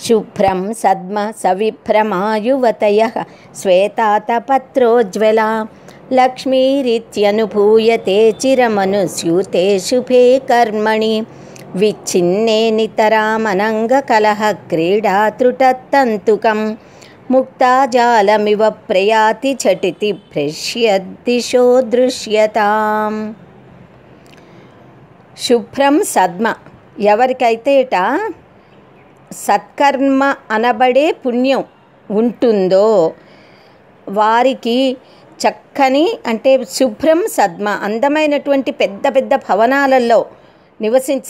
శుభ్రం సద్మ సవిభ్రమాయువతయః శ్వేతాతపత్రోజ్వలా లక్ష్మీరిత్యనుభూయతే చిరమనుస్యూతే శుభే కర్మణి విచ్ఛిన్నే నితరామనంగకలహ క్రీడాతృటత్తంతుకం ముక్తాజాలమివ ప్రయాతి ఝటితి భ్రశ్యద్దిశో దృశ్యతాం. శుభ్రం సద్మ, ఎవరికైతేట సత్కర్మ అనబడే పుణ్యం ఉంటుందో వారికి చక్కని అంటే శుభ్రం సద్మ అందమైనటువంటి పెద్ద పెద్ద భవనాలలో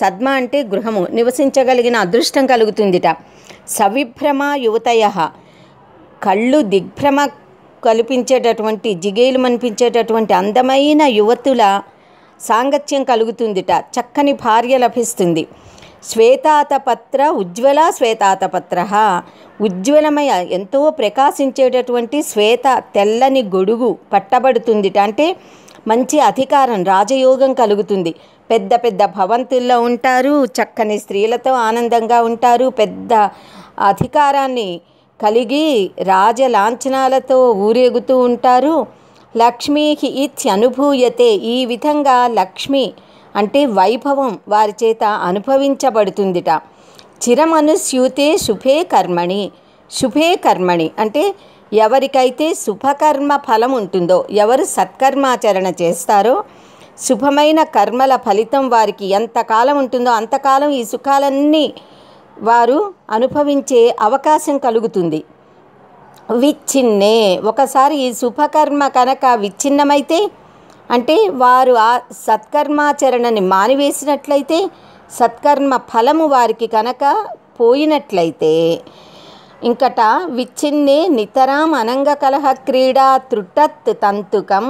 సద్మ అంటే గృహము నివసించగలిగిన అదృష్టం కలుగుతుందిట. సవిభ్రమ యువతయ, కళ్ళు దిగ్భ్రమ కల్పించేటటువంటి జిగేలు మనిపించేటటువంటి అందమైన యువతుల సాంగత్యం కలుగుతుందిట. చక్కని భార్య లభిస్తుంది. శ్వేతాతపత్ర ఉజ్వల శ్వేతాతపత్ర, ఉజ్వలమయ ఎంతో ప్రకాశించేటటువంటి శ్వేత తెల్లని గొడుగు పట్టబడుతుందిట. అంటే మంచి అధికారం రాజయోగం కలుగుతుంది. పెద్ద పెద్ద భవంతుల్లో ఉంటారు, చక్కని స్త్రీలతో ఆనందంగా ఉంటారు, పెద్ద అధికారాన్ని కలిగి రాజలాంఛనాలతో ఊరేగుతూ ఉంటారు. లక్ష్మీకి ఇత్యనుభూయతే, ఈ విధంగా లక్ష్మి అంటే వైభవం వారి చేత అనుభవించబడుతుందిట. చిరమనుస్యూతే శుభే కర్మణి, శుభే కర్మణి అంటే ఎవరికైతే శుభకర్మ ఫలం ఉంటుందో, ఎవరు సత్కర్మాచరణ చేస్తారో శుభమైన కర్మల ఫలితం వారికి ఎంతకాలం ఉంటుందో అంతకాలం ఈ సుఖాలన్నీ వారు అనుభవించే అవకాశం కలుగుతుంది. విచ్ఛిన్నే, ఒకసారి ఈ శుభకర్మ కనుక విచ్ఛిన్నమైతే అంటే వారు ఆ సత్కర్మాచరణని మానివేసినట్లయితే, సత్కర్మ ఫలము వారికి కనుక పోయినట్లయితే ఇంకట విచ్ఛిన్నే నితరాం అనంగకలహ క్రీడా త్రుటత్ తంతుకం,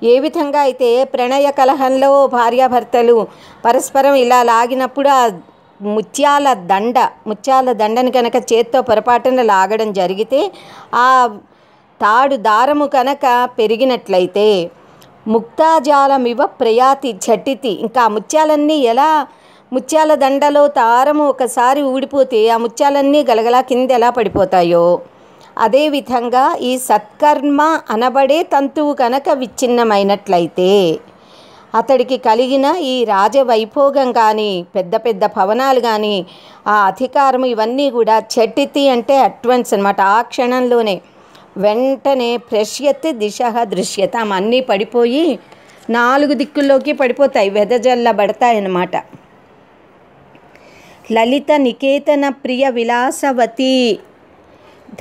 ఏ విధంగా అయితే ప్రణయ కలహంలో భార్యాభర్తలు పరస్పరం ఇలా లాగినప్పుడు ఆ ముత్యాల దండని కనుక చేత్తో పొరపాటున లాగడం జరిగితే ఆ తాడు దారము కనుక పెరిగినట్లయితే ముక్తాజాలమివ ప్రయాతి ఝటితి, ఇంకా ముత్యాలన్నీ ఎలా ముత్యాల దండలో దారము ఒకసారి ఊడిపోతే ఆ ముత్యాలన్నీ గలగలా కింద ఎలా పడిపోతాయో అదేవిధంగా ఈ సత్కర్మ అనబడే తంతువు కనుక విచ్ఛిన్నమైనట్లయితే అతడికి కలిగిన ఈ రాజవైభోగం కానీ పెద్ద పెద్ద భవనాలు కానీ ఆ అధికారం ఇవన్నీ కూడా ఝటితి అంటే అడ్వాన్స్ అనమాట. ఆ క్షణంలోనే వెంటనే భ్రశ్యత్ దిశ దృశ్యతాం, అన్నీ పడిపోయి 4 దిక్కుల్లోకి పడిపోతాయి, వెదజల్లబడతాయి అన్నమాట. లలిత నికేతన ప్రియ విలాసవతి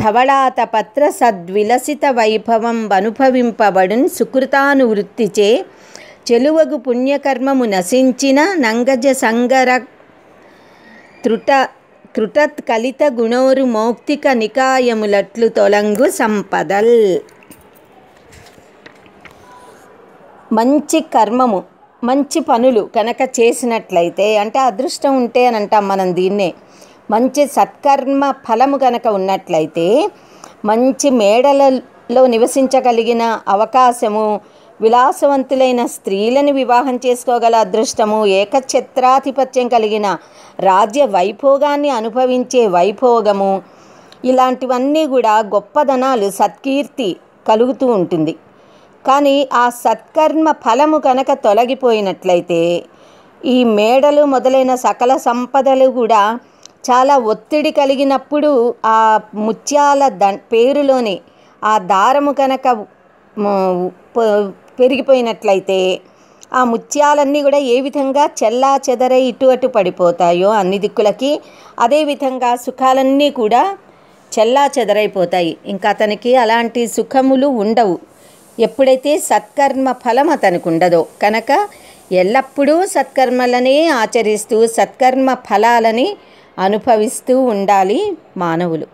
ధవళాతపత్ర సద్విలసిత వైభవం అనుభవింపబడున్ సుకృతానువృత్తిచే చెలువగు పుణ్యకర్మము నశించిన నంగజ సంగర త్రుటత్ కలిత గుణోరు మౌక్తిక నికాయములట్లు తొలంగు సంపదల్. మంచి కర్మము మంచి పనులు కనుక చేసినట్లయితే అంటే అదృష్టం ఉంటే అని అంటాం మనం దీన్నే. మంచి సత్కర్మ ఫలము కనుక ఉన్నట్లయితే మంచి మేడలలో నివసించగలిగిన అవకాశము, విలాసవంతులైన స్త్రీలను వివాహం చేసుకోగల అదృష్టము, ఏకఛత్రాధిపత్యం కలిగిన రాజ్య వైభోగాన్ని అనుభవించే వైభోగము, ఇలాంటివన్నీ కూడా గొప్పదనాలు సత్కీర్తి కలుగుతూ ఉంటుంది. కానీ ఆ సత్కర్మ ఫలము కనుక తొలగిపోయినట్లయితే ఈ మేడలు మొదలైన సకల సంపదలు కూడా చాలా ఒత్తిడి కలిగినప్పుడు ఆ ముత్యాల పేరులోని ఆ దారము కనుక పెరిగిపోయినట్లయితే ఆ ముత్యాలన్నీ కూడా ఏ విధంగా చెల్లా చెదరై ఇటు అటు పడిపోతాయో అన్ని దిక్కులకి, అదేవిధంగా సుఖాలన్నీ కూడా చెల్లా చెదరైపోతాయి. ఇంకా అతనికి అలాంటి సుఖములు ఉండవు ఎప్పుడైతే సత్కర్మ ఫలం అతనికి ఉండదో. కనుక ఎల్లప్పుడూ సత్కర్మలనే ఆచరిస్తూ సత్కర్మ ఫలాలని అనుభవిస్తూ ఉండాలి మానవులు.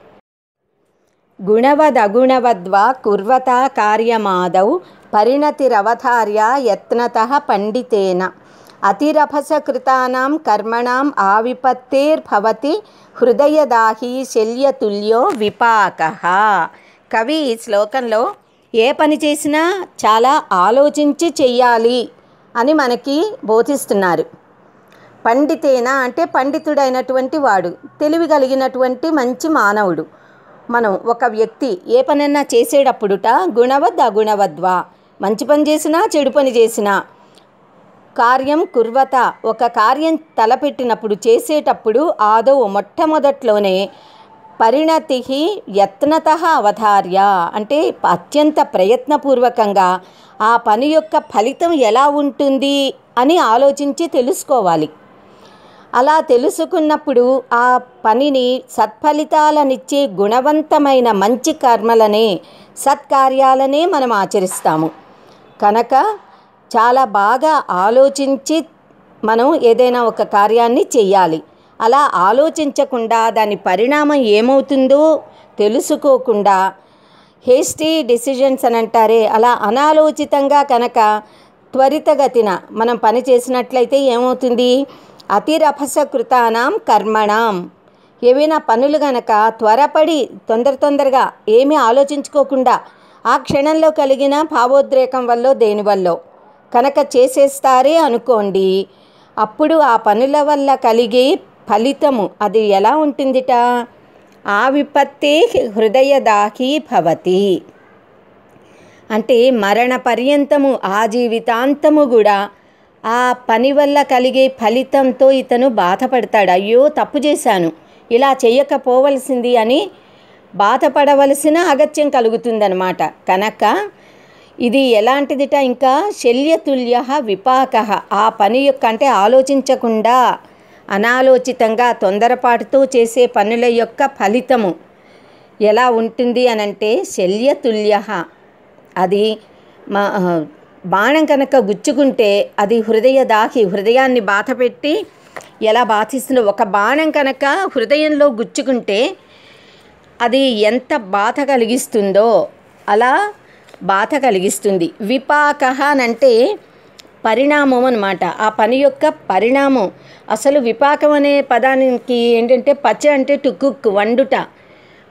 గుణవదగుణవద్వా కుర్వత కార్యమాదౌ పరిణతిరవతార్య యత్నతః పండితేన అతిరభసకృతానాం కర్మణాం ఆవిపత్తేర్భవతి హృదయదాహి శల్యతుల్యో విపాకః. కవి ఈ శ్లోకంలో ఏ పని చేసినా చాలా ఆలోచించి చెయ్యాలి అని మనకి బోధిస్తున్నారు. పండితేన అంటే పండితుడైనటువంటి వాడు, తెలివి కలిగినటువంటి మంచి మానవుడు. మనం ఒక వ్యక్తి ఏ పనైనా చేసేటప్పుడుట గుణవద్ అగుణవద్వా, మంచి పని చేసినా చెడు పని చేసినా, కార్యం కుర్వత, ఒక కార్యం తలపెట్టినప్పుడు చేసేటప్పుడు ఆదో మొట్టమొదట్లోనే పరిణతి యత్నత అవధార్య అంటే అత్యంత ప్రయత్నపూర్వకంగా ఆ పని యొక్క ఫలితం ఎలా ఉంటుంది అని ఆలోచించి తెలుసుకోవాలి. అలా తెలుసుకున్నప్పుడు ఆ పనిని సత్ఫలితాలనిచ్చే గుణవంతమైన మంచి కర్మలనే, సత్కార్యాలనే మనం ఆచరిస్తాము. కనుక చాలా బాగా ఆలోచించి మనం ఏదైనా ఒక కార్యాన్ని చెయ్యాలి. అలా ఆలోచించకుండా దాని పరిణామం ఏమవుతుందో తెలుసుకోకుండా హేస్టీ డెసిషన్స్ అని అంటారే, అలా అనాలోచితంగా కనుక త్వరితగతిన మనం పని చేసినట్లయితే ఏమవుతుంది? అతిరభసకృతానాం కర్మణాం, ఏవైనా పనులు గనక త్వరపడి తొందరగా ఏమీ ఆలోచించుకోకుండా ఆ క్షణంలో కలిగిన భావోద్రేకం వల్ల దేనివల్లో కనుక చేసేస్తారే అనుకోండి, అప్పుడు ఆ పనుల వల్ల కలిగే ఫలితము అది ఎలా ఉంటుందిట? ఆ విపత్తే హృదయదాహీ భవతి అంటే మరణ పర్యంతము, ఆ జీవితాంతము కూడా ఆ పని వల్ల కలిగే ఫలితంతో ఇతను బాధపడతాడు. అయ్యో తప్పు చేశాను, ఇలా చేయకపోవలసింది అని బాధపడవలసిన అగత్యం కలుగుతుందన్నమాట. కనుక ఇది ఎలాంటిదిట? ఇంకా శల్యతుల్య విపాక, ఆ పని యొక్క అంటే ఆలోచించకుండా అనాలోచితంగా తొందరపాటుతో చేసే పనుల యొక్క ఫలితము ఎలా ఉంటుంది అనంటే శల్యతుల్య, అది బాణం కనుక గుచ్చుకుంటే అది హృదయదాహి, హృదయాన్ని బాధపెట్టి ఎలా బాధిస్తుందో, ఒక బాణం కనుక హృదయంలో గుచ్చుకుంటే అది ఎంత బాధ కలిగిస్తుందో అలా బాధ కలిగిస్తుంది. విపాక అనంటే పరిణామం అన్నమాట, ఆ పని యొక్క పరిణామం. అసలు విపాకం అనే పదానికి ఏంటంటే పచ్చ అంటే టుకుక్ వండుట,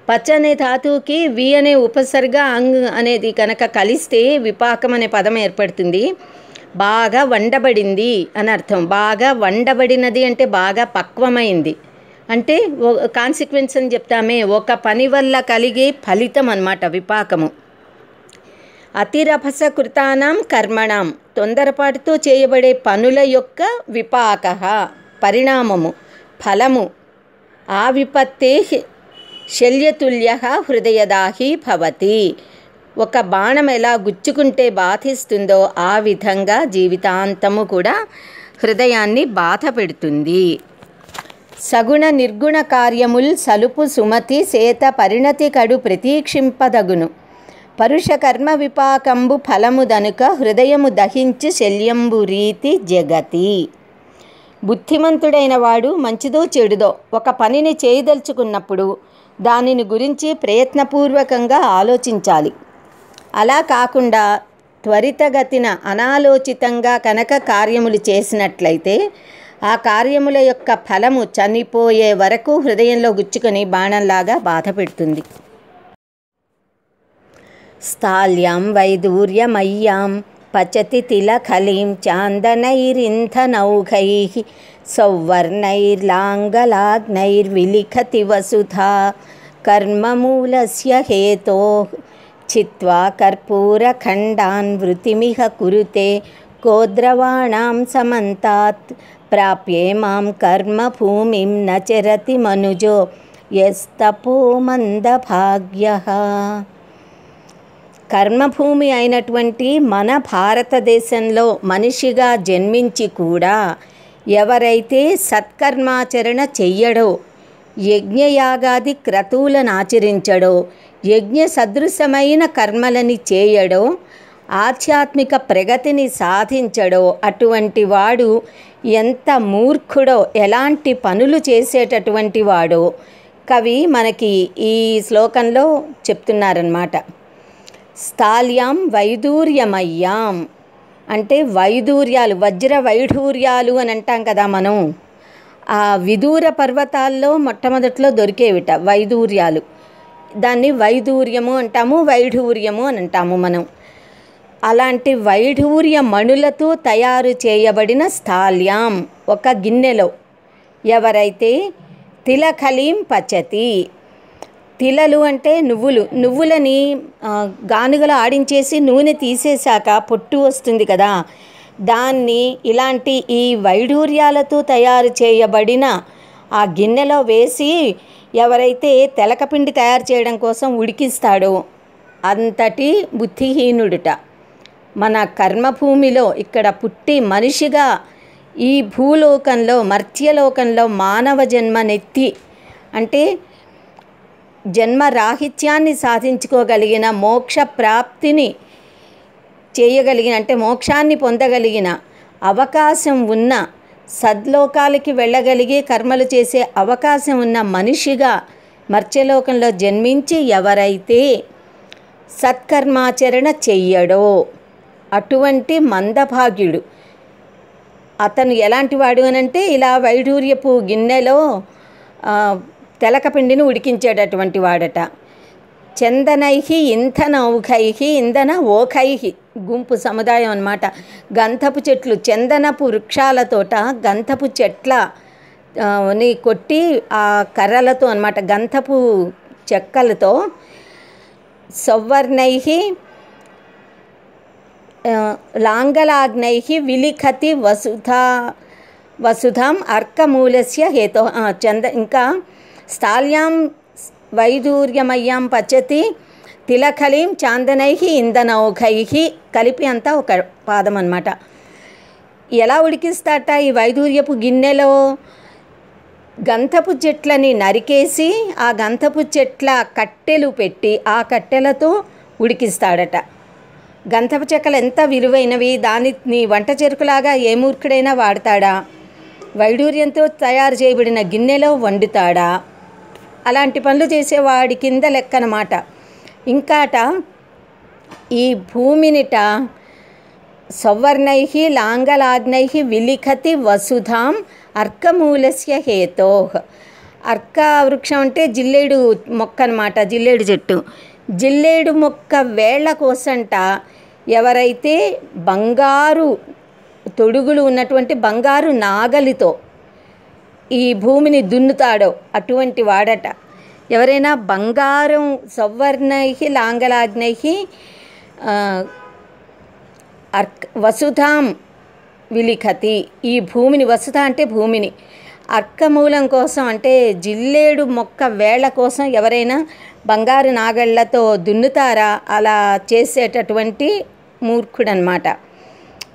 పచ్చ అనే ధాతువుకి వి అనే ఉపసర్గ అంగ్ అనేది కనుక కలిస్తే విపాకం అనే పదం ఏర్పడుతుంది. బాగా వండబడింది అని అర్థం. బాగా వండబడినది అంటే బాగా పక్వమైంది అంటే కాన్సిక్వెన్స్ అని చెప్తామే, ఒక పని వల్ల కలిగే ఫలితం అన్నమాట విపాకము. అతిరభసకృతానాం కర్మణాం, తొందరపాటుతో చేయబడే పనుల యొక్క విపాక పరిణామము, ఫలము. ఆ విపత్తే శల్యతుల్య హృదయదాహీ భవతి, ఒక బాణం ఎలా గుచ్చుకుంటే బాధిస్తుందో ఆ విధంగా జీవితాంతము కూడా హృదయాన్ని బాధ పెడుతుంది. సగుణ నిర్గుణ కార్యముల్ సలుపు సుమతి సేత పరిణతి కడు ప్రతీక్షింపదగును, పరుష కర్మ విపాకంబు ఫలము దనుక హృదయము దహించి శల్యంబు రీతి జగతి. బుద్ధిమంతుడైన వాడు మంచిదో చెడుదో ఒక పనిని చేయదలుచుకున్నప్పుడు దానిని గురించి ప్రయత్నపూర్వకంగా ఆలోచించాలి. అలా కాకుండా త్వరితగతిన అనాలోచితంగా కనుక కార్యములు చేసినట్లయితే ఆ కార్యముల యొక్క ఫలము చనిపోయే వరకు హృదయంలో గుచ్చుకొని బాణంలాగా బాధ పెడుతుంది. స్థాల్యాం వైదూర్యమయ్యాం పచతి తిలఖలీం చాందనైరింధనౌఘైః సౌవర్ణైర్లాంగలాగ్నైర్విలిఖతి వసుధా కర్మమూలస్య హేతోః చిత్వా కర్పూరఖండాన్ వృతిమిహ కురుతే కోద్రవాణాం సమంతాత్ ప్రాప్యే మాం కర్మభూమిం న చరతి మనుజో యస్తపో మందభాగ్యః. కర్మభూమి అయినటువంటి మన భారతదేశంలో మనిషిగా జన్మించి కూడా ఎవరైతే సత్కర్మాచరణ చెయ్యడో, యజ్ఞయాగాది క్రతువులను ఆచరించడో, యజ్ఞ సదృశమైన కర్మలని చేయడో, ఆధ్యాత్మిక ప్రగతిని సాధించడో అటువంటి వాడు ఎంత మూర్ఖుడో, ఎలాంటి పనులు చేసేటటువంటి వాడో కవి మనకి ఈ శ్లోకంలో చెప్తున్నారన్నమాట. స్థాల్యాం వైదూర్యమయ్యాం అంటే వైదూర్యాలు, వజ్ర వైఢూర్యాలు అని అంటాం కదా మనం. ఆ విదూర పర్వతాల్లో మొట్టమొదట్లో దొరికేవిట వైదూర్యాలు. దాన్ని వైదూర్యము అంటాము, వైఢూర్యము అని అంటాము మనం. అలాంటి వైఢూర్య మణులతో తయారు చేయబడిన స్థాల్యాం ఒక గిన్నెలో ఎవరైతే తిలకలీం పచతి, తిలలు అంటే నువ్వులని గానుగలో ఆడించేసి నూనె తీసేశాక పొట్టు వస్తుంది కదా, దాన్ని ఇలాంటి ఈ వైఢూర్యాలతో తయారు చేయబడిన ఆ గిన్నెలో వేసి ఎవరైతే తెలకపిండి తయారు చేయడం కోసం ఉడికిస్తాడో అంతటి బుద్ధిహీనుడుట. మన కర్మభూమిలో ఇక్కడ పుట్టి మనిషిగా ఈ భూలోకంలో మర్త్యలోకంలో మానవ జన్మనెత్తి అంటే జన్మరాహిత్యాన్ని సాధించుకోగలిగిన, మోక్ష ప్రాప్తిని చేయగలిగిన అంటే మోక్షాన్ని పొందగలిగిన అవకాశం ఉన్న, సద్లోకాలకి వెళ్ళగలిగే కర్మలు చేసే అవకాశం ఉన్న మనిషిగా మర్త్యలోకంలో జన్మించి ఎవరైతే సత్కర్మాచరణ చెయ్యడో అటువంటి మందభాగ్యుడు. అతను ఎలాంటి వాడు అనంటే ఇలా వైఢూర్యపు గిన్నెలో తెలకపిండిని ఉడికించేటటువంటి వాడట. చందనై ఇంధనౌఘై, ఇంధన ఓఖై గుంపు సముదాయం అన్నమాట. గంధపు చెట్లు, చందనపు వృక్షాలతోట గంధపు చెట్లని కొట్టి ఆ కర్రలతో అన్నమాట, గంధపు చెక్కలతో సౌవర్ణై లాంగలాగ్నై విలిఖతి వసుధాం అర్కమూలస్య హేతో. ఇంకా స్థాల్యాం వైధూర్యమయ్యాం పచతి తిలకలీం చాందనై ఇంధనౌఘై కలిపి అంతా ఒక పాదం అన్నమాట. ఎలా ఉడికిస్తాట ఈ వైధూర్యపు గిన్నెలో? గంధపు చెట్లని నరికేసి ఆ గంధపు చెట్ల కట్టెలు పెట్టి ఆ కట్టెలతో ఉడికిస్తాడట. గంధపు చెక్కలు ఎంత విలువైనవి, దాన్ని వంట చెరుకులాగా ఏ మూర్ఖుడైనా వాడతాడా? వైడూర్యంతో తయారు చేయబడిన గిన్నెలో వండుతాడా? అలాంటి పనులు చేసేవాడి కింద లెక్కనమాట. ఇంకాట ఈ భూమినిట సౌవర్ణై లాంగలాగ్నై విలిఖతి వసుధాం అర్కమూలస్య హేతో. అర్క వృక్షం అంటే జిల్లేడు మొక్క అన్నమాట, జిల్లేడు చెట్టు. జిల్లేడు మొక్క వేళ్ల కోసంట ఎవరైతే బంగారు తొడుగులు ఉన్నటువంటి బంగారు నాగలితో ఈ భూమిని దున్నుతాడో అటువంటి వాడట. ఎవరైనా బంగారం సౌవర్ణై లాంగలాగ్నై వసుధాం విలిఖతి, ఈ భూమిని, వసుధ అంటే భూమిని, అర్కమూలం కోసం అంటే జిల్లేడు మొక్క వేళ్ల కోసం ఎవరైనా బంగారు నాగళ్లతో దున్నుతారా? అలా చేసేటటువంటి మూర్ఖుడనమాట.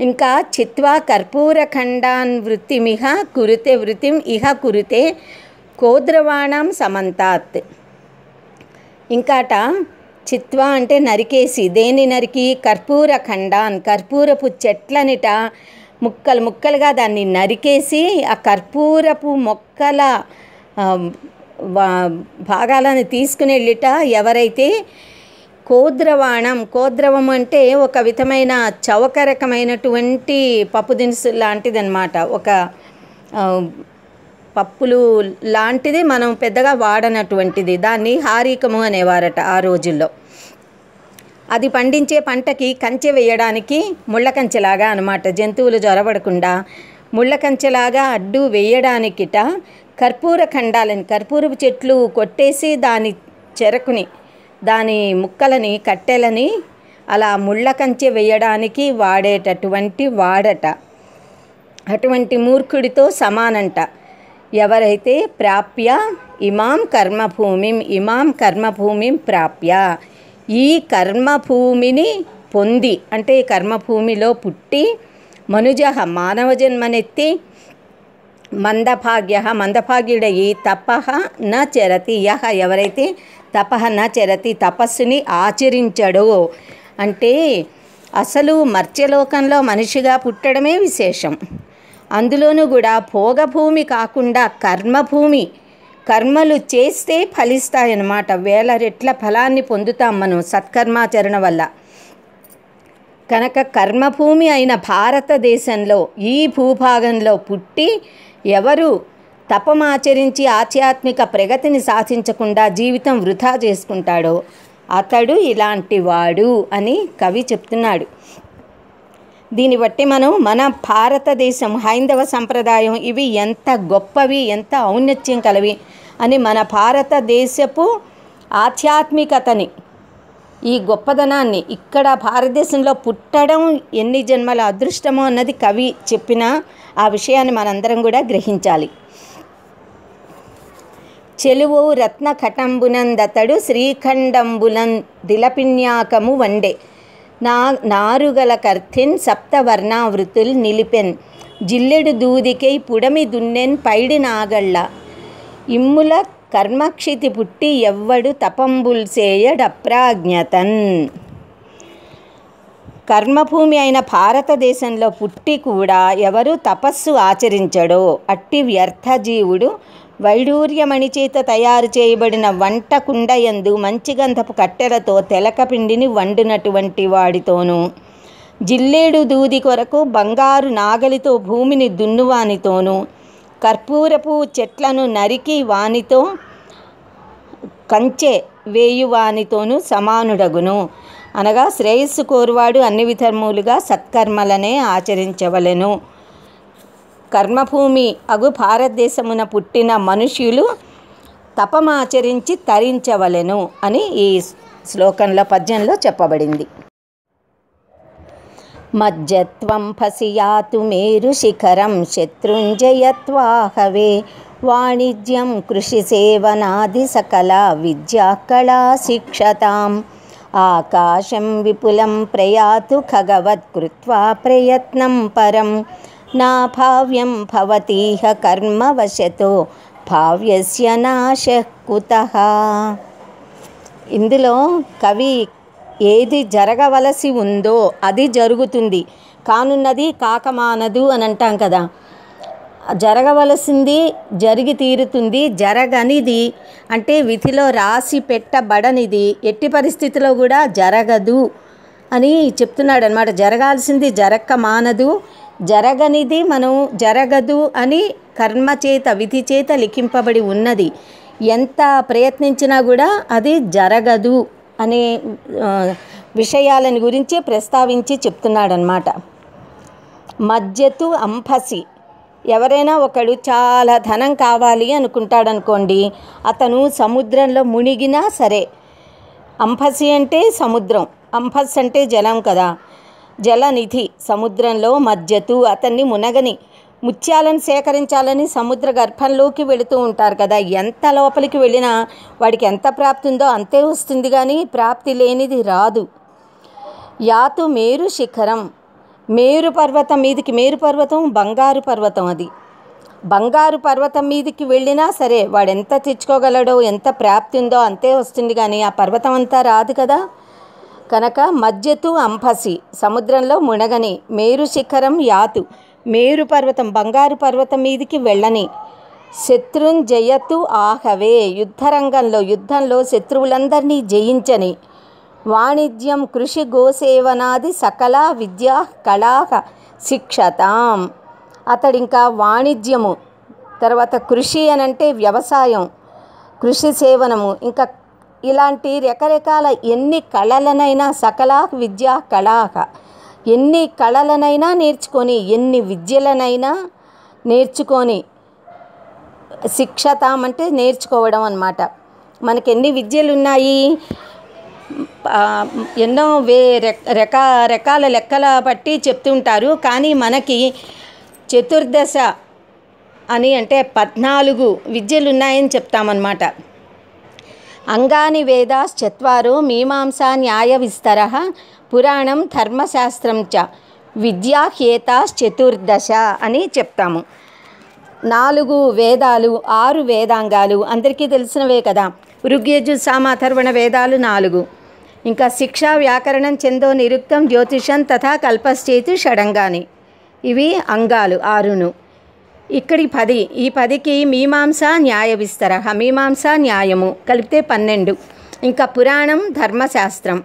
ఇంకా చిత్వా కర్పూరఖండాన్ వృత్తిమిహ కురుతే వృత్తిం ఇహ కురుతే కోద్రవాణం సమంతాత్. ఇంకాట చిత్వా అంటే నరికేసి, దేన్ని నరికి? కర్పూరఖండాన్, కర్పూరపు చెట్లనిట ముక్కలు ముక్కలుగా దాన్ని నరికేసి ఆ కర్పూరపు మొక్కల భాగాలను తీసుకుని వెళ్ళిట ఎవరైతే కోద్రవాణం, కోద్రవం అంటే ఒక విధమైన చవక రకమైనటువంటి పప్పు దినుసు లాంటిదన్నమాట, ఒక పప్పులు లాంటిది, మనం పెద్దగా వాడనటువంటిది. దాన్ని హారీకము అనేవారట ఆ రోజుల్లో. అది పండించే పంటకి కంచె వేయడానికి ముళ్ళ కంచెలాగా అనమాట, జంతువులు జొరబడకుండా ముళ్ళ కంచెలాగా అడ్డు వేయడానికిట కర్పూర ఖండాలని, కర్పూరపు చెట్లు కొట్టేసి దాని చెరకుని, దాని ముక్కలని, కట్టెలని అలా ముళ్ళ కంచె వేయడానికి వాడేటటువంటి వాడట. అటువంటి మూర్ఖుడితో సమానంట ఎవరైతే ప్రాప్య ఇమాం కర్మభూమిం ప్రాప్య, ఈ కర్మభూమిని పొంది అంటే ఈ కర్మభూమిలో పుట్టి మనుజ మానవ జన్మనెత్తి మందభాగ్యుడయి తపః న చరతి, ఎవరైతే తపః న చరతి తపస్సుని ఆచరించడో, అంటే అసలు మర్త్యలోకంలో మనిషిగా పుట్టడమే విశేషం. అందులోనూ కూడా భోగభూమి కాకుండా కర్మభూమి, కర్మలు చేస్తే ఫలిస్తాయన్నమాట. వేల రెట్ల ఫలాన్ని పొందుతాం మనం సత్కర్మాచరణ వల్ల. కనుక కర్మభూమి అయిన భారతదేశంలో ఈ భూభాగంలో పుట్టి ఎవరు తపమాచరించి ఆధ్యాత్మిక ప్రగతిని సాధించకుండా జీవితం వృధా చేసుకుంటాడో అతడు ఇలాంటి వాడు అని కవి చెప్తున్నాడు. దీన్ని బట్టి మనం మన భారతదేశం హైందవ సంప్రదాయం ఇవి ఎంత గొప్పవి, ఎంత ఔన్నత్యం కలవి అని మన భారతదేశపు ఆధ్యాత్మికతని, ఈ గొప్పదనాన్ని, ఇక్కడ భారతదేశంలో పుట్టడం ఎన్ని జన్మల అదృష్టమో అన్నది కవి చెప్పిన ఆ విషయాన్ని మనందరం కూడా గ్రహించాలి. చెలువు రత్న కటంబునందతడు శ్రీఖండంబులం దిలపిన్యాకము వండే నారుగల కర్థిన్ సప్తవర్ణావృతుల్ నిలిపెన్ జిల్లెడు దూదికై పుడమి దున్నెన్ పైడి నాగళ్ళ ఇమ్ముల కర్మక్షితి పుట్టి ఎవ్వడు తపంబుల్ సేయడప్రాజ్ఞతన్. కర్మభూమి అయిన భారతదేశంలో పుట్టి కూడా ఎవరు తపస్సు ఆచరించడో అట్టి వ్యర్థ జీవుడు వైడూర్యమణి చేత తయారు చేయబడిన వంట కుండయందు మంచి గంధపు కట్టెలతో తెలకపిండిని వండినటువంటి వాడితోనూ, జిల్లేడు దూది కొరకు బంగారు నాగలితో భూమిని దున్నువానితోనూ, కర్పూరపు చెట్లను నరికి వానితో కంచె వేయువానితోనూ సమానుడగును. అనగా శ్రేయస్సు కోరువాడు అన్ని విధములుగా సత్కర్మలనే ఆచరించవలెను. కర్మభూమి అగు భారతదేశమున పుట్టిన మనుష్యులు తపమాచరించి తరించవలెను అని ఈ శ్లోకంలో పద్యంలో చెప్పబడింది. మజ్జత్వం ఫసియాతు మేరు శిఖరం శత్రుంజయత్వాహవే వాణిజ్యం కృషి సేవనాది సకల విద్యా కళా శిక్షతాం ఆకాశం విపులం ప్రయాతు ఖగవత్ కృత్వా ప్రయత్నం పరం నా భావ్యం భవతీహ కర్మవశతో భావ్యస్య నాశః కుతః. ఇందులో కవి ఏది జరగవలసి ఉందో అది జరుగుతుంది, కానున్నది కాకమానదు అని అంటాం కదా. జరగవలసింది జరిగి తీరుతుంది, జరగనిది అంటే విధిలో రాసి పెట్టబడనిది ఎట్టి పరిస్థితిలో కూడా జరగదు అని చెప్తున్నాడు అన్నమాట. జరగాల్సింది జరక్క మానదు, జరగనిది మనం జరగదు అని కర్మ చేత విధి చేత లిఖింపబడి ఉన్నది. ఎంత ప్రయత్నించినా కూడా అది జరగదు అనే విషయాలని గురించి ప్రస్తావించి చెప్తున్నాడనమాట. మజ్జతు అంఫసి, ఎవరైనా ఒకడు చాలా ధనం కావాలి అనుకుంటాడనుకోండి, అతను సముద్రంలో మునిగినా సరే, అంఫసి అంటే సముద్రం, అంఫస్ అంటే జలం కదా, జలనిధి సముద్రంలో మజ్జతు అతన్ని మునగని, ముత్యాలను సేకరించాలని సముద్ర గర్భంలోకి వెళుతూ ఉంటారు కదా, ఎంత లోపలికి వెళ్ళినా వాడికి ఎంత ప్రాప్తి ఉందో అంతే వస్తుంది, కానీ ప్రాప్తి లేనిది రాదు. యాతు మేరు శిఖరం, మేరు పర్వతం మీదికి, మేరు పర్వతం బంగారు పర్వతం, అది బంగారు పర్వతం మీదికి వెళ్ళినా సరే వాడు ఎంత తెచ్చుకోగలడో ఎంత ప్రాప్తి ఉందో అంతే వస్తుంది, కానీ ఆ పర్వతం అంతా రాదు కదా. కనుక మజ్జతు అంఫసి, సముద్రంలో మునగని, మేరు శిఖరం యాతు, మేరు పర్వతం బంగారు పర్వతం మీదికి వెళ్ళని, శత్రుంజయతు ఆహవే, యుద్ధంలో శత్రువులందరినీ జయించని, వాణిజ్యం కృషి గోసేవనాది సకల విద్యా కళా శిక్షతాం, అతడింకా వాణిజ్యము, తర్వాత కృషి అనంటే వ్యవసాయం, కృషి సేవనము, ఇంకా ఇలాంటి రకరకాల ఎన్ని కళలనైనా సకల విద్యా కళాక, ఎన్ని కళలనైనా నేర్చుకొని ఎన్ని విద్యలనైనా నేర్చుకొని, శిక్షతాం అంటే నేర్చుకోవడం అన్నమాట. మనకి ఎన్ని విద్యలు ఉన్నాయి, ఎన్నో రకాల లెక్కల బట్టి చెప్తుంటారు, కానీ మనకి చతుర్దశ అని అంటే 14 విద్యలు ఉన్నాయని చెప్తామన్నమాట. అంగాని వేదాశ్చత్వారో మీమాంసా న్యాయ విస్తరః పురాణం ధర్మశాస్త్రం చ విద్యాహేతాశ్చతుర్దశ అని చెప్తాము. 4 వేదాలు, 6 వేదాంగాలు అందరికీ తెలిసినవే కదా. ఋగ్యజు సామ అథర్వణ వేదాలు 4, ఇంకా శిక్ష వ్యాకరణం ఛందో నిరుక్తం జ్యోతిషం తథా కల్పశ్చేతి షడంగాని, ఇవి అంగాలు 6. ఇక్కడి 10, ఈ 10కి మీమాంస న్యాయ విస్తర, మీమాంస న్యాయము కలిపితే 12, ఇంకా పురాణం ధర్మశాస్త్రం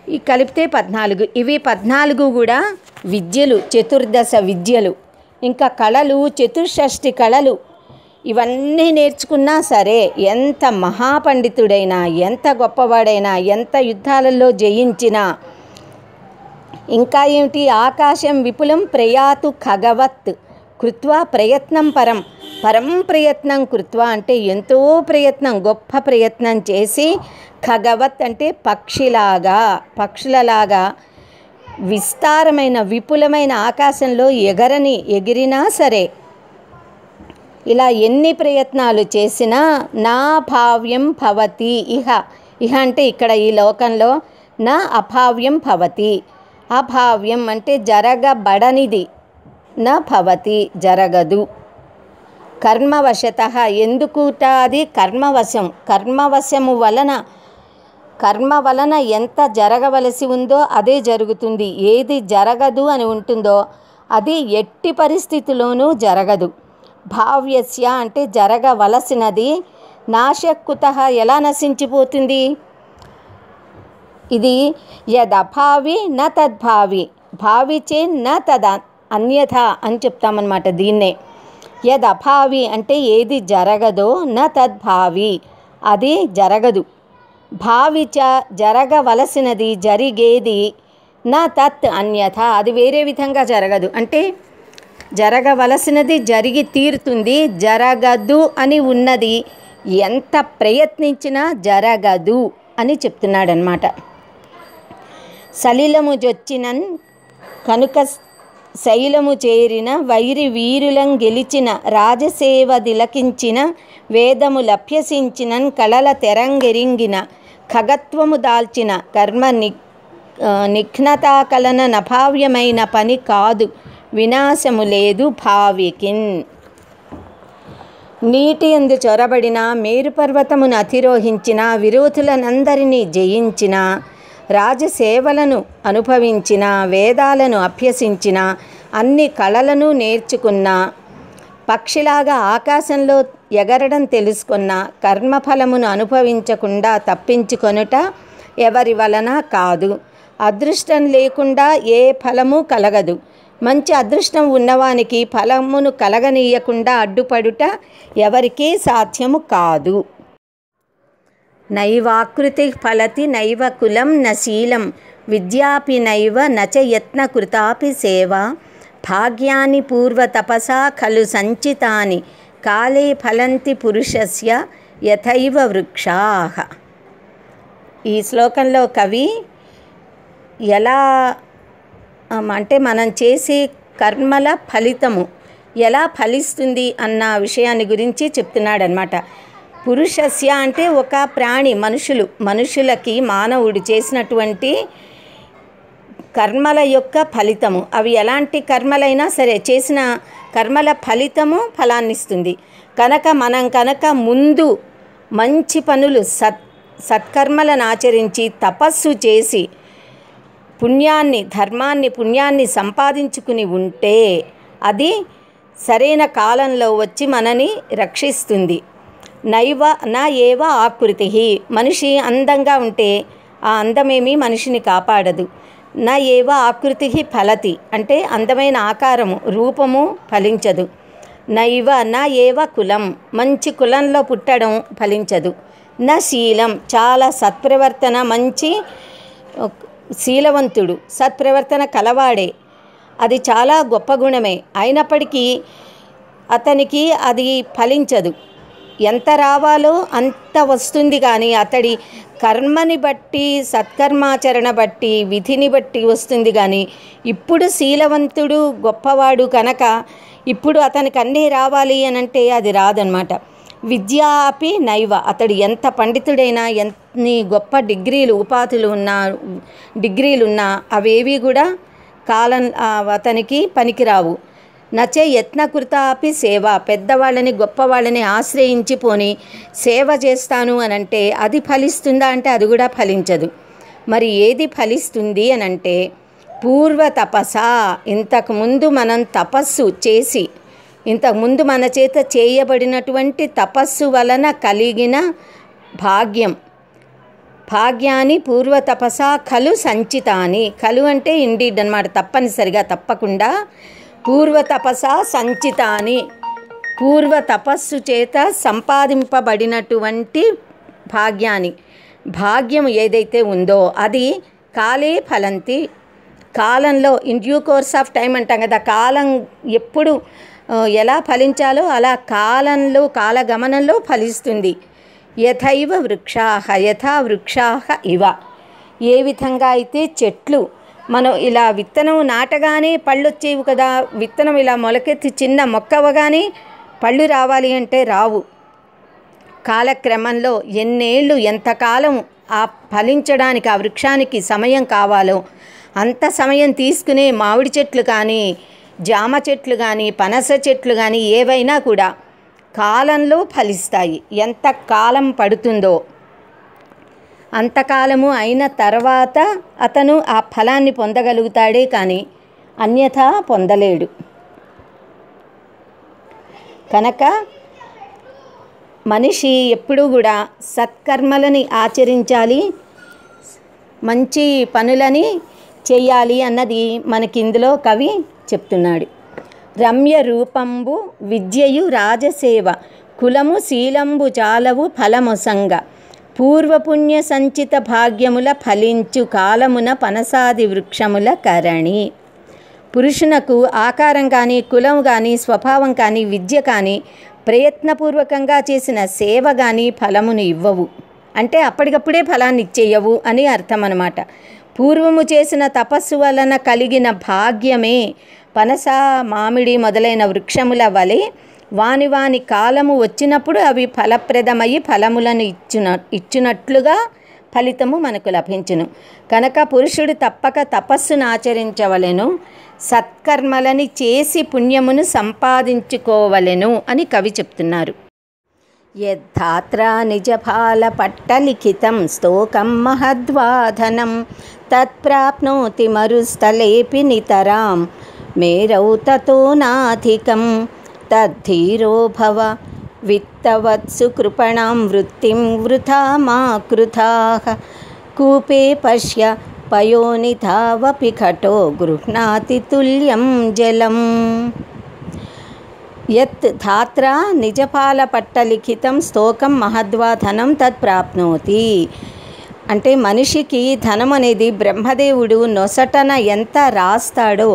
ఈ కలిపితే 14. ఇవి 14 కూడా విద్యలు, చతుర్దశ విద్యలు. ఇంకా కళలు, చతుషష్ఠి కళలు. ఇవన్నీ నేర్చుకున్నా సరే ఎంత మహాపండితుడైనా, ఎంత గొప్పవాడైనా, ఎంత యుద్ధాలలో జయించినా ఇంకా ఏమిటి? ఆకాశం విపులం ప్రయాతు ఖగవత్ కృత్వా ప్రయత్నం పరం. పరం ప్రయత్నం కృత్వా అంటే ఎంతో ప్రయత్నం, గొప్ప ప్రయత్నం చేసి, ఖగవత్ అంటే పక్షులలాగా విస్తారమైన విపులమైన ఆకాశంలో ఎగిరినా సరే, ఇలా ఎన్ని ప్రయత్నాలు చేసినా నా భావ్యం భవతి ఇహ. ఇహ అంటే ఇక్కడ ఈ లోకంలో, నా అభావ్యం భవతి. అభావ్యం అంటే జరగబడనిది, నా భవతి జరగదు. కర్మవశతః ఎందుకుట అది? కర్మవశం. కర్మ వలన ఎంత జరగవలసి ఉందో అదే జరుగుతుంది. ఏది జరగదు అని ఉంటుందో అది ఎట్టి పరిస్థితిలోనూ జరగదు. భావ్యస్య అంటే జరగవలసినది. నాశకుతః ఎలా నశించిపోతుంది? ఇది యదభావి న తద్భావి, భావిచే న తద అన్యథ అని చెప్తామన్నమాట దీన్నే. యదభావి అంటే ఏది జరగదో, న తద్భావి అది జరగదు. భావిచ జరగవలసినది, జరిగేది, నా తత్ అన్యథ అది వేరే విధంగా జరగదు. అంటే జరగవలసినది జరిగి తీరుతుంది, జరగదు అని ఉన్నది ఎంత ప్రయత్నించినా జరగదు అని చెప్తున్నాడనమాట. సలిలము జొచ్చినన్ కనుక శైలము చేరిన వైరి వీరులం గెలిచిన రాజసేవదిలకించిన వేదము లభ్యసించినన్ కళల తెరంగెరింగిన ఖగత్వము దాల్చిన కర్మ నిఘ్నతాకలన నభావ్యమైన పని కాదు, వినాశము లేదు భావికిన్. నీటి యందు చొరబడిన, మేరుపర్వతమును అధిరోహించిన, విరోధులనందరినీ జయించిన, రాజసేవలను అనుభవించిన, వేదాలను అభ్యసించిన, అన్ని కళలను నేర్చుకున్న, పక్షిలాగా ఆకాశంలో ఎగరడం తెలుసుకున్న, కర్మఫలమును అనుభవించకుండా తప్పించుకొనుట ఎవరి వలన కాదు. అదృష్టం లేకుండా ఏ ఫలము కలగదు. మంచి అదృష్టం ఉన్నవానికి ఫలమును కలగనీయకుండా అడ్డుపడుట ఎవరికీ సాధ్యము కాదు. నైవాకృతి ఫలతి నైవ కులం న శీలం విద్యాపి నైవ నచ యత్నకృతాపి సేవ భాగ్యాని పూర్వతపసా ఖలు సంచితాని కాలే ఫలంతి పురుషస్య యథైవ వృక్షాః. ఈ శ్లోకంలో కవి ఎలా అంటే మనం చేసే కర్మల ఫలితము ఎలా ఫలిస్తుంది అన్న విషయాన్ని గురించి చెప్తున్నాడనమాట. పురుషస్య అంటే ఒక ప్రాణి, మనుషులకి మానవుడు చేసినటువంటి కర్మల యొక్క ఫలితము, అవి ఎలాంటి కర్మలైనా సరే చేసిన కర్మల ఫలితము ఫలాన్నిస్తుంది. మనం కనుక ముందు మంచి పనులు సత్కర్మలను ఆచరించి తపస్సు చేసి పుణ్యాన్ని సంపాదించుకుని ఉంటే అది సరైన కాలంలో వచ్చి మనని రక్షిస్తుంది. నా ఏవ ఆకృతి, మనిషి అందంగా ఉంటే ఆ అందమేమీ మనిషిని కాపాడదు. నా ఏవ ఆకృతి ఫలతి అంటే అందమైన ఆకారము, రూపము ఫలించదు. నా ఏవ కులం, మంచి కులంలో పుట్టడం ఫలించదు. నా శీలం, చాలా సత్ప్రవర్తన, మంచి శీలవంతుడు, సత్ప్రవర్తన కలవాడే, అది చాలా గొప్ప గుణమే. అయినప్పటికీ అతనికి అది ఫలించదు. ఎంత రావాలో అంత వస్తుంది, కానీ అతడి కర్మని బట్టి, సత్కర్మాచరణ బట్టి, విధిని బట్టి వస్తుంది. కానీ ఇప్పుడు శీలవంతుడు గొప్పవాడు కనుక ఇప్పుడు అతనికి అన్నీ రావాలి అని అంటే అది రాదనమాట. విద్యాపి నైవ, అతడు ఎంత పండితుడైనా, ఎన్ని గొప్ప డిగ్రీలున్నా అవేవి కూడా అతనికి పనికిరావు. నచే యత్నకృతాపి సేవ, పెద్దవాళ్ళని గొప్పవాళ్ళని ఆశ్రయించి పోని సేవ చేస్తాను అనంటే అది ఫలిస్తుందా అంటే అది కూడా ఫలించదు. మరి ఏది ఫలిస్తుంది అనంటే పూర్వ తపస, ఇంతకుముందు మనం తపస్సు చేసి, ఇంతకుముందు మన చేత చేయబడినటువంటి తపస్సు వలన కలిగిన భాగ్యాన్ని పూర్వతపస ఖలు సంచితాని, ఖలు అంటే ఇండీడ్ అన్నమాట, తప్పనిసరిగా తప్పకుండా, పూర్వతపస సంచితాని పూర్వ తపస్సు చేత సంపాదింపబడినటువంటి భాగ్యం ఏదైతే ఉందో అది కాలే ఫలంతి, కాలంలో in due course of time అంటాం కదా, కాలం ఎప్పుడు ఎలా ఫలించాలో అలా కాలగమనంలో ఫలిస్తుంది. యథైవ వృక్షాహ యథా వృక్షాహ ఇవ. ఏ విధంగా అయితే చెట్లు మనం ఇలా విత్తనం నాటగానే పళ్ళు వచ్చేవి కదా, విత్తనం ఇలా మొలకెత్తి చిన్న మొక్క అవ్వగానే పళ్ళు రావాలి అంటే రావు. కాలక్రమంలో ఎన్నేళ్ళు ఎంతకాలం ఆ ఫలించడానికి ఆ వృక్షానికి సమయం కావాలో అంత సమయం తీసుకునే మామిడి చెట్లు కానీ, జామ చెట్లు కానీ, పనస చెట్లు కానీ ఏవైనా కూడా కాలంలో ఫలిస్తాయి. ఎంత కాలం పడుతుందో అంతకాలము అయిన తర్వాత అతను ఆ ఫలాన్ని పొందగలుగుతాడే కానీ అన్యథా పొందలేడు. కనుక మనిషి ఎప్పుడూ కూడా సత్కర్మలని ఆచరించాలి, మంచి పనులని చెయ్యాలి అన్నది మనకి ఇందులో కవి చెప్తున్నాడు. రమ్య రూపంబు విద్యయు రాజసేవ కులము శీలంబు చాలవు ఫలమొసంగ పూర్వపుణ్య సంచిత భాగ్యముల ఫలించు కాలమున పనసాది వృక్షముల కరణి. పురుషునకు ఆకారం కానీ, కులం కానీ, స్వభావం కానీ, విద్య కానీ, ప్రయత్నపూర్వకంగా చేసిన సేవ కానీ ఫలమును ఇవ్వవు. అంటే అప్పటికప్పుడే ఫలాన్ని ఇచ్చేయవు అని అర్థం అన్నమాట. పూర్వము చేసిన తపస్సు వలన కలిగిన భాగ్యమే పనస, మామిడి మొదలైన వృక్షముల వలె వాని వాని కాలము వచ్చినప్పుడు అవి ఫలప్రదమయ్యి ఫలములను ఇచ్చినట్లుగా ఫలితము మనకు లభించును. కనుక పురుషుడు తప్పక తపస్సును ఆచరించవలెను, సత్కర్మలని చేసి పుణ్యమును సంపాదించుకోవలెను అని కవి చెప్తున్నారు. యద్ధాత్ర నిజఫాల పట్టలిఖితం స్తోకం మహద్వాధనం తత్ప్రాప్నోతి మరుస్థలేపి నితరాం మేరౌ తతో నాధికం తద్ధీరో భవ విత్తవత్సు కృపణాం వృత్తిం వృథా మా కృతాః కూపే పశ్య పయోనిధావపి ఘటో గృహ్ణాతి తుల్యం జలం. యత్ ధాత్ర నిజపాల పట్టలిఖితం స్తోకం మహద్వా ధనం తత్ ప్రాప్నోతి. అంటే మనిషికి ధనం అనేది బ్రహ్మదేవుడు నొసటన ఎంత రాస్తాడో,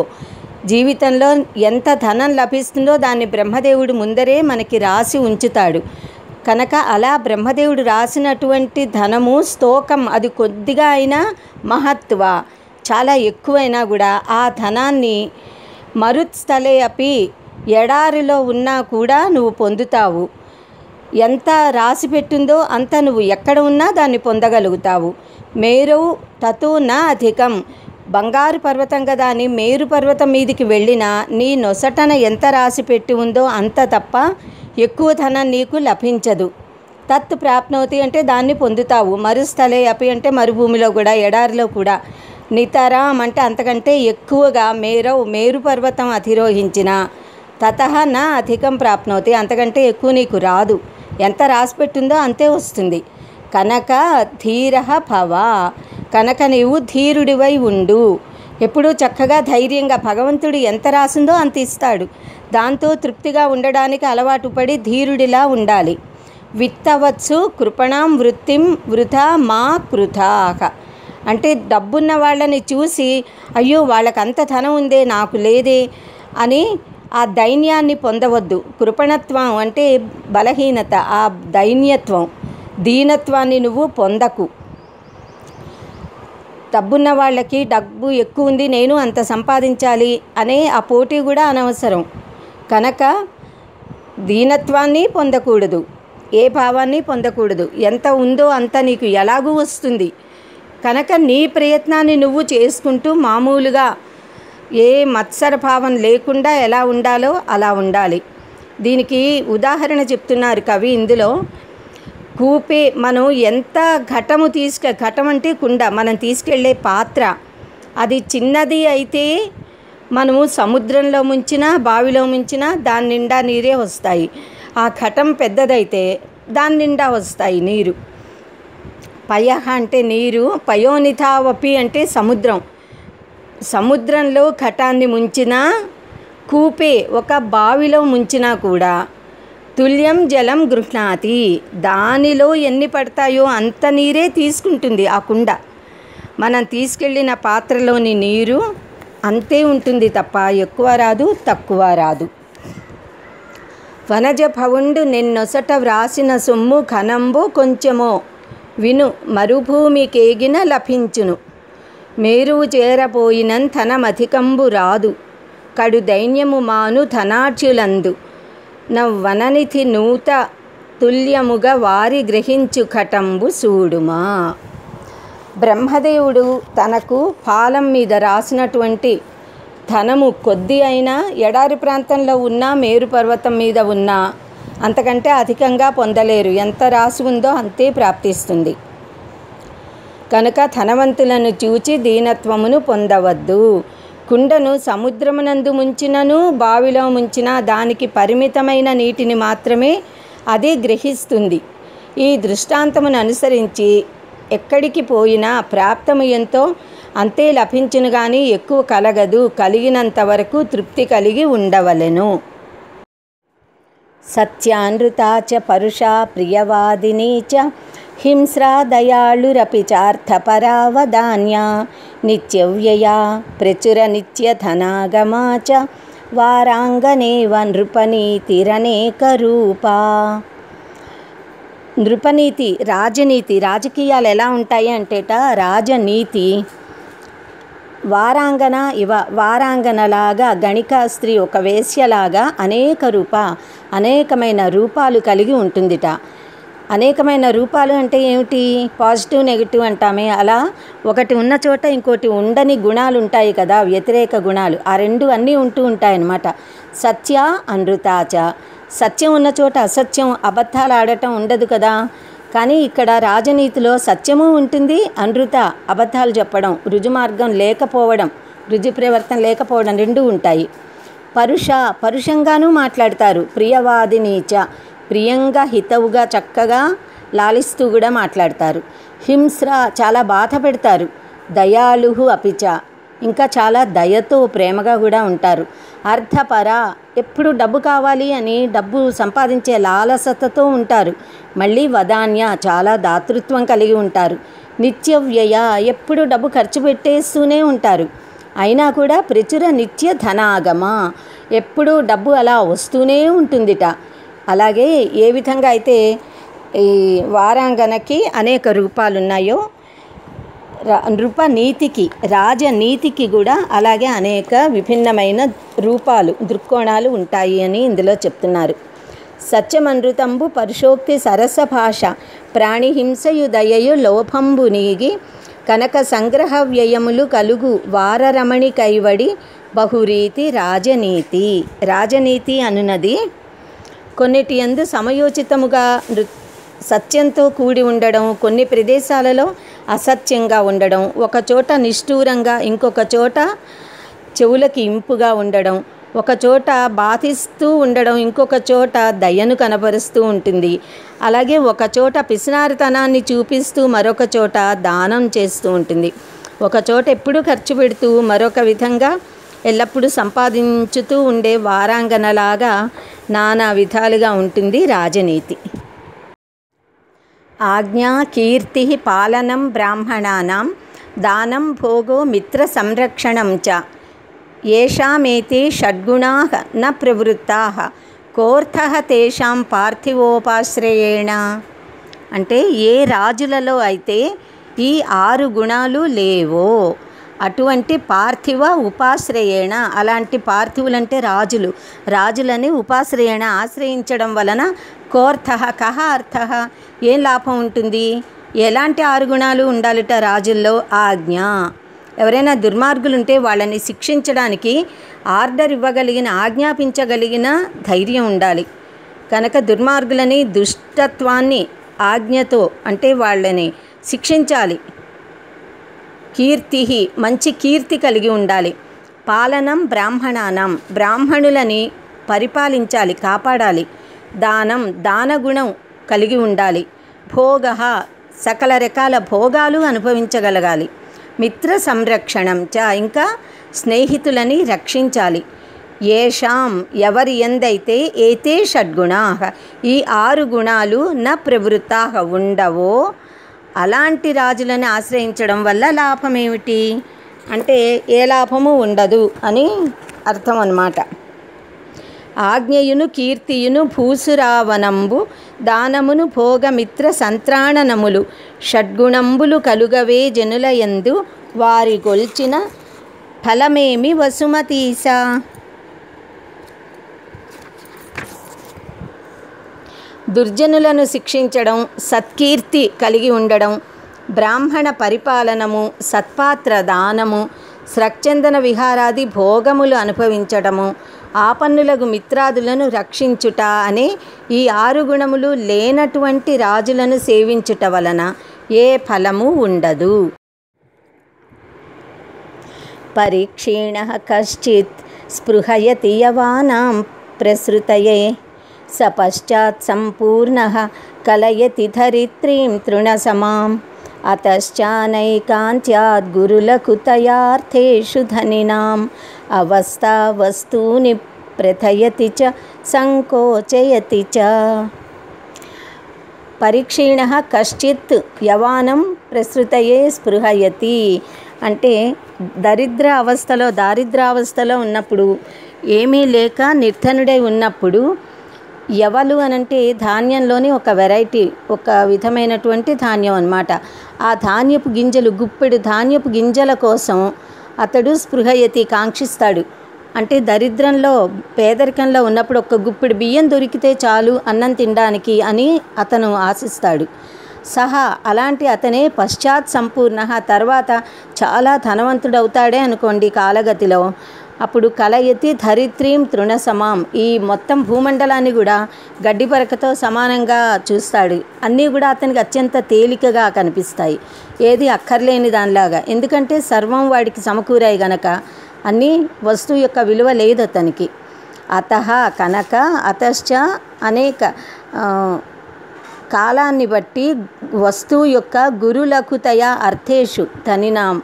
జీవితంలో ఎంత ధనం లభిస్తుందో దాన్ని బ్రహ్మదేవుడు ముందరే మనకి రాసి ఉంచుతాడు. కనుక అలా బ్రహ్మదేవుడు రాసినటువంటి ధనము స్తోకం, అది కొద్దిగా అయినా మహత్వ చాలా ఎక్కువైనా కూడా ఆ ధనాన్ని మరుత్స్థలే అపి ఎడారిలో ఉన్నా కూడా నువ్వు పొందుతావు. ఎంత రాసి పెట్టిందో అంత నువ్వు ఎక్కడ ఉన్నా దాన్ని పొందగలుగుతావు. మేరు తతు నా అధికం. బంగారు పర్వతం కదా అని మేరు పర్వతం మీదికి వెళ్ళినా నీ నొసటన ఎంత రాసి పెట్టి ఉందో అంత తప్ప ఎక్కువ ధనం నీకు లభించదు. తత్ ప్రాప్నోతి అంటే దాన్ని పొందుతావు. మరుస్థలే అపి అంటే మరుభూమిలో కూడా, ఎడారిలో కూడా. నితరాం అంటే అంతకంటే ఎక్కువగా మేరు పర్వతం అధిరోహించిన తతః నా అధికం ప్రాప్నోతి, అంతకంటే ఎక్కువ నీకు రాదు. ఎంత రాసిపెట్టిందో అంతే వస్తుంది. కనుక ధీరః భవ, కనుక నీవు ధీరుడివై ఉండు. ఎప్పుడూ చక్కగా ధైర్యంగా భగవంతుడు ఎంత రాసిందో అంత ఇస్తాడు. దాంతో తృప్తిగా ఉండడానికి అలవాటు పడి ధీరుడిలా ఉండాలి. విత్తవచ్చు కృపణాం వృత్తిం వృథా మా కృతాః. అంటే డబ్బున్న వాళ్ళని చూసి అయ్యో వాళ్ళకంత ధనం ఉందే నాకు లేదే అని ఆ దైన్యాన్ని పొందవద్దు. కృపణత్వం అంటే బలహీనత, ఆ దైన్యత్వం, దీనత్వాన్ని నువ్వు పొందకు. డబ్బున్న వాళ్ళకి డబ్బు ఎక్కువ ఉంది, నేను అంత సంపాదించాలి అనే ఆ పోటీ కూడా అనవసరం. కనుక దీనత్వాన్ని పొందకూడదు, ఏ భావాన్ని పొందకూడదు. ఎంత ఉందో అంత నీకు ఎలాగూ వస్తుంది. కనుక నీ ప్రయత్నాన్ని నువ్వు చేసుకుంటూ మామూలుగా ఏ మత్సర భావం లేకుండా ఎలా ఉండాలో అలా ఉండాలి. దీనికి ఉదాహరణ చెప్తున్నారు కవి ఇందులో. కూపే, మనం ఎంత ఘటం అంటే కుండ, మనం తీసుకెళ్ళే పాత్ర, అది చిన్నది అయితే మనము సముద్రంలో ముంచినా బావిలో ముంచినా దాని నిండా నీరే వస్తాయి. ఆ ఘటం పెద్దదైతే దాని నిండా వస్తాయి నీరు. పయః అంటే నీరు, పయోనిధావపి అంటే సముద్రం. సముద్రంలో ఘటాన్ని ముంచినా, కూపే ఒక బావిలో ముంచినా కూడా తుల్యం జలం గృహ్ణాతి, దానిలో ఎన్ని పడతాయో అంత నీరే తీసుకుంటుంది ఆ కుండ. మనం తీసుకెళ్ళిన పాత్రలోని నీరు అంతే ఉంటుంది తప్ప ఎక్కువ రాదు, తక్కువ రాదు. వనజ భవుండు నిన్నొసట వ్రాసిన సొమ్ము ఘనంబు కొంచెమో విను మరుభూమికేగిన లభించును. మేరువు చేరపోయినం ధనమధికంబు రాదు కడు దైన్యము మాను ధనార్జులందు నవ్వననిధి నూత తుల్యముగా వారి గ్రహించు ఘటంబు సూడుమా. బ్రహ్మదేవుడు తనకు పాలం మీద రాసినటువంటి ధనము కొద్ది అయినా ఎడారి ప్రాంతంలో ఉన్న మేరు పర్వతం మీద ఉన్నా అంతకంటే అధికంగా పొందలేరు. ఎంత రాసి ఉందో అంతే ప్రాప్తిస్తుంది. కనుక ధనవంతులను చూచి దీనత్వమును పొందవద్దు. కుండను సముద్రమునందు ముంచినను బావిలో ముంచినా దానికి పరిమితమైన నీటిని మాత్రమే అది గ్రహిస్తుంది. ఈ దృష్టాంతమును అనుసరించి ఎక్కడికి పోయినా ప్రాప్తము ఎంతో అంతే లభించును గాని ఎక్కువ కలగదు. కలిగినంత వరకు తృప్తి కలిగి ఉండవలెను. సత్యానృతా చ పరుషా ప్రియవాదినీ చ హింస్రా దయాళురపి చార్థపరావదాన్యా నిత్యవ్యయా ప్రచుర నిత్యధనాగమా చ వారాంగనేవ నృపనీతిరనేక రూపా. నృపనీతి, రాజనీతి, రాజకీయాలు ఎలా ఉంటాయి అంటేట రాజనీతి వారాంగన వారాంగనలాగా గణిక స్త్రీ ఒక వేశ్యలాగా అనేకమైన రూపాలు కలిగి ఉంటుందిట. అనేకమైన రూపాలు అంటే ఏమిటి? పాజిటివ్ నెగిటివ్ అంటామే, అలా ఒకటి ఉన్న చోట ఇంకోటి ఉండని గుణాలు ఉంటాయి కదా, వ్యతిరేక గుణాలు. ఆ రెండు అన్నీ ఉంటూ ఉంటాయన్నమాట. సత్య అనృతాచ, సత్యం ఉన్న చోట అసత్యం, అబద్ధాలు ఆడటం ఉండదు కదా. కానీ ఇక్కడ రాజనీతిలో సత్యము ఉంటుంది, అనృత అబద్ధాలు చెప్పడం, రుజుమార్గం లేకపోవడం, రుజు ప్రవర్తన లేకపోవడం రెండూ ఉంటాయి. పరుషంగానూ మాట్లాడతారు. ప్రియవాదినీచ, ప్రియంగా హితవుగా చక్కగా లాలిస్తూ కూడా మాట్లాడతారు. హింస్ర, చాలా బాధ పెడతారు. దయాళుహు అపిచ, ఇంకా చాలా దయతో ప్రేమగా కూడా ఉంటారు. అర్థపర, ఎప్పుడు డబ్బు కావాలి అని డబ్బు సంపాదించే లాలసతతో ఉంటారు. మళ్ళీ వదాన్య, చాలా దాతృత్వం కలిగి ఉంటారు. నిత్యవ్యయ, ఎప్పుడు డబ్బు ఖర్చు పెట్టేస్తూనే ఉంటారు. అయినా కూడా ప్రచుర నిత్య ధనాగమ, ఎప్పుడు డబ్బు అలా వస్తూనే ఉంటుందిట. అలాగే ఏ విధంగా అయితే ఈ వారాంగనకి అనేక రూపాలున్నాయో నృపనీతికి, రాజనీతికి కూడా అలాగే అనేక విభిన్నమైన రూపాలు, దృక్కోణాలు ఉంటాయి అని ఇందులో చెప్తున్నారు. సత్యమనృతంబు పరుషోక్తి సరస భాష ప్రాణిహింసయు దయయు లోభంబు నీగి కనక సంగ్రహ వ్యయములు కలుగు వారరమణి కైవడి బహురీతి రాజనీతి. రాజనీతి అనున్నది కొన్నిటి యందు సమయోచితముగా సత్యంతో కూడి ఉండడం, కొన్ని ప్రదేశాలలో అసత్యంగా ఉండడం, ఒక చోట నిష్ఠూరంగా, ఇంకొక చోట చెవులకి ఇంపుగా ఉండడం, ఒక చోట బాధిస్తూ ఉండడం, ఇంకొక చోట దయను కనబరుస్తూ ఉంటుంది. అలాగే ఒక చోట పిసినారితనాన్ని చూపిస్తూ మరొక చోట దానం చేస్తూ ఉంటుంది. ఒక చోట ఎప్పుడూ ఖర్చు పెడుతూ మరొక విధంగా ఎల్లప్పుడూ సంపాదించుతూ ఉండే వారాంగనలాగా నానా విధాలుగా ఉంటుంది రాజనీతి. ఆజ్ఞా కీర్తి పాలనం బ్రాహ్మణానాం దానం భోగో మిత్ర సంరక్షణం చ ఏషామేతే షడ్గుణాః న ప్రవృత్తాః కోర్థః తేషాం పార్థివోపాశ్రయేణ. అంటే ఏ రాజులలో అయితే ఈ 6 గుణాలు లేవో అటువంటి పార్థివ ఉపాశ్రయేణ, అలాంటి పార్థివులంటే రాజులని ఉపాశ్రయేణ ఆశ్రయించడం వలన కోర్థః కహ అర్థః, ఏం లాభం ఉంటుంది? ఎలాంటి 6 గుణాలు ఉండాలిట రాజుల్లో? ఆజ్ఞ, ఎవరైనా దుర్మార్గులుంటే వాళ్ళని శిక్షించడానికి ఆర్డర్ ఇవ్వగలిగిన, ఆజ్ఞాపించగలిగిన ధైర్యం ఉండాలి. కనుక దుర్మార్గులని, దుష్టత్వాన్ని ఆజ్ఞతో అంటే వాళ్ళని శిక్షించాలి. కీర్తి, మంచి కీర్తి కలిగి ఉండాలి. పాలనం బ్రాహ్మణానం, బ్రాహ్మణులని పరిపాలించాలి, కాపాడాలి. దానం, దానగుణం కలిగి ఉండాలి. భోగ, సకల రకాల భోగాలు అనుభవించగలగాలి. మిత్ర సంరక్షణం చ, ఇంకా స్నేహితులని రక్షించాలి. ఏషాం, ఎవరి ఎందైతే ఏతే షడ్గుణాః, ఈ 6 గుణాలు న ప్రవృత్తాః ఉండవో అలాంటి రాజులను ఆశ్రయించడం వల్ల లాభం ఏమిటి? అంటే ఏ లాభము ఉండదు అని అర్థం అన్నమాట. ఆజ్ఞయును కీర్తియును భూసురావనంబు దానమును భోగమిత్ర సంత్రాణనములు షడ్గుణంబులు కలుగవే జనులయందు వారి గొల్చిన ఫలమేమి వసుమతీస. దుర్జనులను శిక్షించడం, సత్కీర్తి కలిగి ఉండడం, బ్రాహ్మణ పరిపాలనము, సత్పాత్ర దానము, స్రక్చందన విహారాది భోగములు అనుభవించడము, ఆపన్నులకు మిత్రాదులను రక్షించుట అనే ఈ 6 గుణములు లేనటువంటి రాజులను సేవించుట వలన ఏ ఫలము ఉండదు. పరీక్షీణః కశ్చిత్ స్పృహయతి యవానాం ప్రసృతయే స పశ్చాత్ సంపూర్ణః కలయతి ధరిత్రీం తృణసమాం అతశ్చానైకాంత్యాద్ గురులకు తయార్థేషు ధనినాం అవస్థా వస్తూని ప్రథయతి చ సంకోచయతి చ. పరీక్షీణః కశ్చిత్ యవానం ప్రసృతయే స్పృహయతి అంటే దారిద్ర్యావస్థలో ఉన్నప్పుడు, ఏమీ లేక నిర్ధనుడై ఉన్నప్పుడు, యవలు అనంటే ధాన్యంలోని ఒక వెరైటీ, ఒక విధమైనటువంటి ధాన్యం అన్నమాట. ఆ ధాన్యపు గింజలు, గుప్పెడు ధాన్యపు గింజల కోసం అతడు స్పృహయతి కాంక్షిస్తాడు. అంటే దరిద్రంలో, పేదరికంలో ఉన్నప్పుడు ఒక్క గుప్పెడు బియ్యం దొరికితే చాలు అన్నం తినడానికి అని అతను ఆశిస్తాడు. సహా అలాంటి అతనే పశ్చాత్ సంపూర్ణ, తర్వాత చాలా ధనవంతుడవుతాడే అనుకోండి కాలగతిలో. అప్పుడు కలయతి ధరిత్రీం తృణసమాం, ఈ మొత్తం భూమండలాన్ని కూడా గడ్డిపరకతో సమానంగా చూస్తాడు. అన్నీ కూడా అతనికి అత్యంత తేలికగా కనిపిస్తాయి, ఏది అక్కర్లేని దానిలాగా. ఎందుకంటే సర్వం వాడికి సమకూరాయి గనక అన్నీ వస్తువు యొక్క విలువ లేదు అతనికి. అతః కనుక, అతశ్చ అనేక కాలాన్ని బట్టి వస్తువు యొక్క గురులకుతయా అర్థేషు ధనినాం,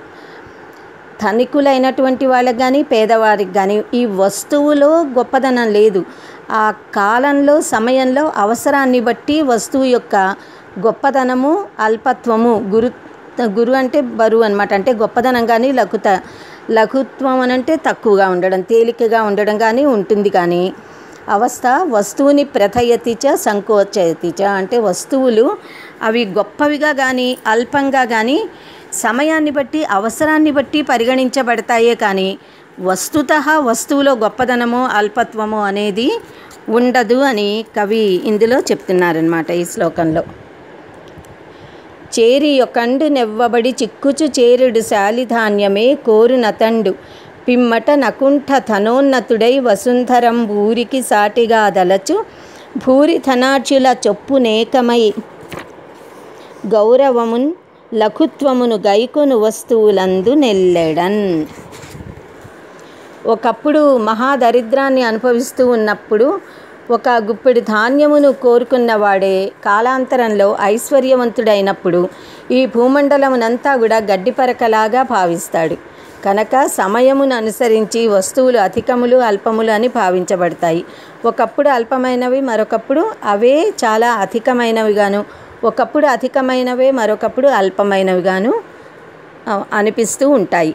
ధనికులైనటువంటి వాళ్ళకి కానీ పేదవారికి కానీ ఈ వస్తువులో గొప్పదనం లేదు. ఆ కాలంలో, సమయంలో అవసరాన్ని బట్టి వస్తువు యొక్క గొప్పదనము, అల్పత్వము, గురు అంటే బరువు అన్నమాట. అంటే గొప్పదనం కానీ లఘుత్వం అనంటే తక్కువగా ఉండడం, తేలికగా ఉండడం కానీ ఉంటుంది. కానీ అవస్థ వస్తువుని ప్రథయతి చ సంకోచయతి చ అంటే వస్తువులు అవి గొప్పవిగా కానీ అల్పంగా కానీ సమయాన్ని బట్టి, అవసరాన్ని బట్టి పరిగణించబడతాయే కానీ వస్తుతః వస్తువులో గొప్పదనమో అల్పత్వమో అనేది ఉండదు అని కవి ఇందులో చెప్తున్నారనమాట ఈ శ్లోకంలో. చేరి యొకండు నెవ్వబడి చిక్కుచు చేరుడు శాలిధాన్యమే కోరు నతండు పిమ్మట నకుంఠ ధనోన్నతుడై వసుంధరం భూరికి సాటిగా దలచు భూరి ధనార్చుల చొప్పునేకమై గౌరవమున్ లఘుత్వమును గైకొను వస్తువులందు నెల్లెడన్. ఒకప్పుడు మహాదరిద్రాన్ని అనుభవిస్తూ ఉన్నప్పుడు ఒక గుప్పెడు ధాన్యమును కోరుకున్నవాడే కాలాంతరంలో ఐశ్వర్యవంతుడైనప్పుడు ఈ భూమండలమునంతా కూడా గడ్డిపరకలాగా భావిస్తాడు. కనుక సమయమును అనుసరించి వస్తువులు అధికములు అల్పములు అని భావించబడతాయి. ఒకప్పుడు అల్పమైనవి, మరొకప్పుడు అవే చాలా అధికమైనవిగాను, ఒకప్పుడు అధికమైనవే మరొకప్పుడు అల్పమైనవిగాను అనిపిస్తూ ఉంటాయి.